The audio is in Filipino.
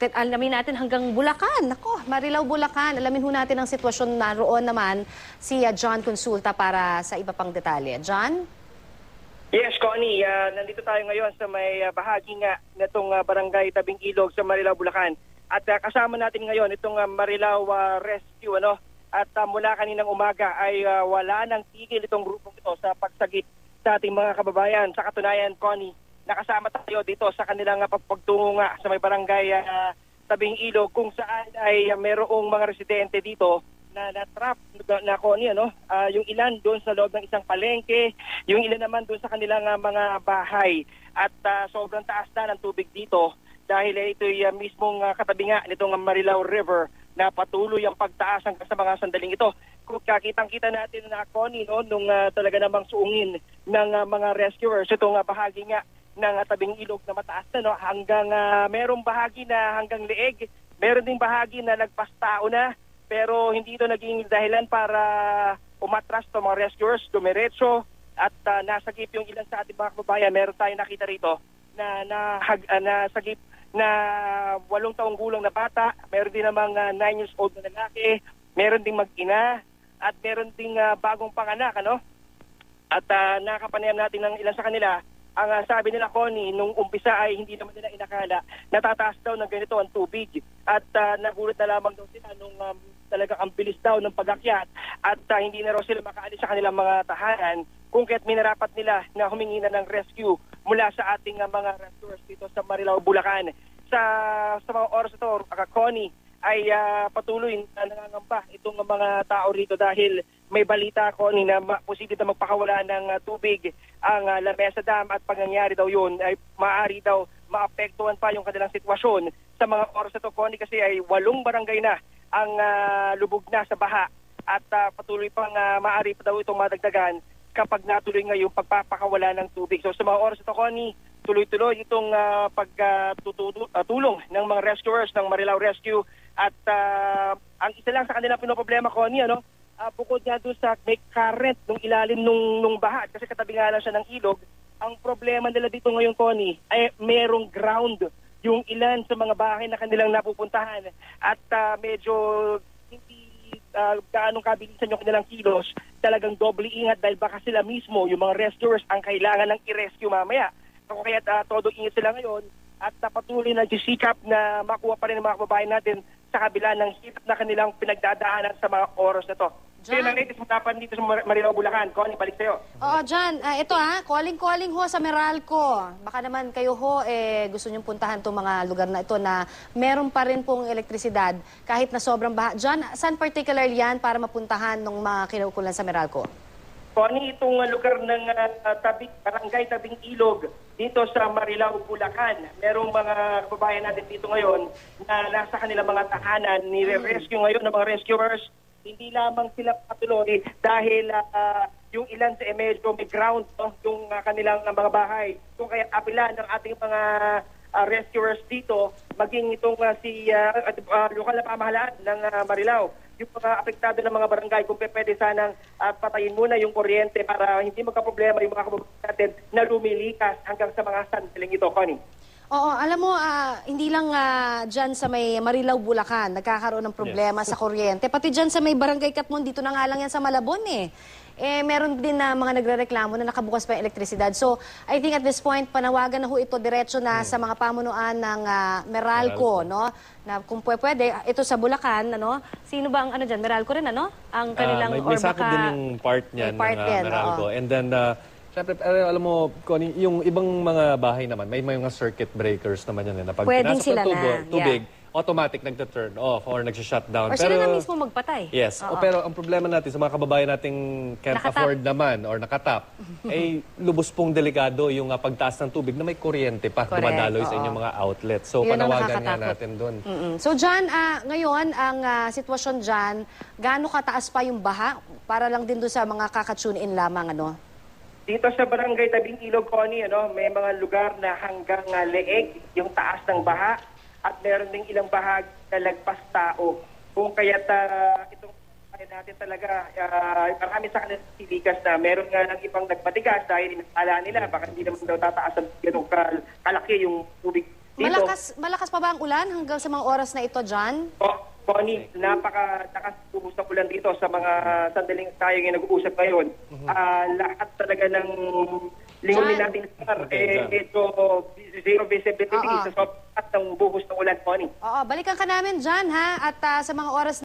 alamin natin hanggang Bulacan. Nako, Marilao, Bulacan. Alamin ho natin ang sitwasyon na roon naman si John Consulta para sa iba pang detalye. John? Yes, Connie. Nandito tayo ngayon sa may bahagi nga nitong barangay Tabing Ilog sa Marilao, Bulacan. At kasama natin ngayon itong Marilao Rescue. At mula kaninang umaga ay wala nang tigil itong grupong ito sa pagsagip sa ating mga kababayan. Sa katunayan, Connie, nakasama tayo dito sa kanilang pagtungo nga sa may barangay Tabing Ilog kung saan ay mayroong mga residente dito na na-trap na Connie, yung ilan doon sa loob ng isang palengke, yung ilan naman doon sa kanilang mga bahay. At sobrang taas na ng tubig dito dahil ito'y mismong katabi nga nitong Marilao River na patuloy ang pagtaas hanggang sa mga sandaling ito. Kung kakitang-kita natin na Connie, nung talaga namang suungin ng mga rescuers, itong bahagi nga ng Tabing Ilog na mataas na, hanggang merong bahagi na hanggang leeg, meron ding bahagi na nagpastao na, pero hindi ito naging dahilan para umatras to mga rescuers, dumiretso at nasagip yung ilan sa ating mga kababayan. Meron tayong nakita rito na nasagip na 8 taong gulang na bata, meron din namang 9 years old na lalaki, meron ding mag-ina, at meron ding bagong panganak, At nakapanayam natin ng ilan sa kanila. Ang sabi nila, Connie, nung umpisa ay hindi naman nila inakala natataas daw ng ganito ang tubig. At nagulat na lamang daw sila nung talagang ang bilis daw ng pag-akyat at hindi na raw sila makaalis sa kanilang mga tahanan kung kaya't minarapat nila na humingi na ng rescue mula sa ating mga rescuers dito sa Marilao, Bulacan. Sa mga oras ito, Connie, ay patuloy na nangangamba itong mga tao rito dahil may balita, Connie, na posible na magpakawala ng tubig ang Lamesa Dam at pangyayari daw yun ay maaari daw maapektuhan pa yung kanilang sitwasyon sa mga oras ito, Connie, kasi ay 8 barangay na ang lubog na sa baha at patuloy pang maaari pa daw itong madagdagan kapag natuloy nga yung pagpapakawala ng tubig. So sa mga oras ito, Connie, tuloy-tuloy itong pagtutulong ng mga rescuers ng Marilao Rescue at ang isa lang sa kanilang pinoproblema, Connie, bukod nga doon sa may current nung ilalim nung baha kasi katabi nga lang siya ng ilog, ang problema nila dito ngayon, Connie, ay merong ground yung ilan sa mga bahay na kanilang napupuntahan at medyo hindi gaanong kabilisan yung kanilang kilos, talagang doble ingat dahil baka sila mismo, yung mga rescuers, ang kailangan ng i-rescue mamaya. So, kaya todo ingat sila ngayon at patuloy na sisikap na makuha pa rin ng mga kababayan natin sa kabila ng hirap na kanilang pinagdadaanan sa mga oras na to. So yun ang latest matapan dito sa Marilao, Bulacan. Connie, balik sa'yo. Oo, John. Ito calling ho sa Meralco. Baka naman kayo ho, gusto nyong puntahan itong mga lugar na ito na meron pa rin pong elektrisidad kahit na sobrang baha. John, saan particular yan para mapuntahan ng mga kinukulan sa Meralco? Connie, itong lugar ng barangay Tabing Ilog dito sa Marilao, Bulacan. Merong mga kababayan natin dito ngayon na nasa kanilang mga tahanan, nire-rescue ngayon ng mga rescuers. Hindi lamang sila patuloy dahil yung ilan sa medyo may ground yung kanilang mga bahay. Kung kaya apila ng ating mga rescuers dito, maging itong si lokal na pamahalaan ng Marilao, yung mga apektado ng mga barangay, kung pwede sanang patayin muna yung kuryente para hindi magka-problema yung mga kababayan natin na lumilikas hanggang sa mga sandaling ito, Connie. Oo, alam mo, hindi lang dyan sa may Marilao, Bulacan, nagkakaroon ng problema sa kuryente. Pati dyan sa may Barangay Katmon, dito na nga lang yan sa Malabon meron din na mga nagrereklamo na nakabukas pa yung elektrisidad. So, I think at this point, panawagan na ho ito diretso na sa mga pamunuan ng Meralco, Na kung pwede, ito sa Bulacan, Sino ba ang dyan? Meralco rin, Ang kanilang, may sakop din yung part niyan ng Meralco. And then, siyempre, alam mo, Connie, yung ibang mga bahay naman, may mga circuit breakers naman yan. Na pag pwedeng pinasok sila ng tubig, automatic nagta-turn off or nagsa-shutdown. Or sila na mismo magpatay. Yes. Pero ang problema natin sa mga kababayan nating can't afford naman or nakatap, ay lubos pong delikado yung pagtaas ng tubig na may kuryente pa dumadaloy sa inyong mga outlets. So, yun panawagan nga natin doon. So, John, ngayon, ang sitwasyon dyan, gaano kataas pa yung baha? Para lang din doon sa mga kakatune in lamang, Dito sa barangay Tabing Ilog, Connie, may mga lugar na hanggang leeg yung taas ng baha at meron ding ilang bahagi na lagpas tao. Kung kaya't itong natin talaga, marami sa kanila silikas na meron nga ng ibang nagpatigas dahil inakala nila baka hindi naman daw tataas ang ganong kalaki yung tubig Malakas pa ba ang ulan hanggang sa mga oras na ito, John? Connie, napakalakas ng ulan dito sa mga sandaling tayo yung nag-uusap ngayon. Lahat talaga ng lingunin natin medyo zero visibility sa sobrang ng buhos ng ulan, Connie. Oo, balikan ka namin, John, ha? At sa mga oras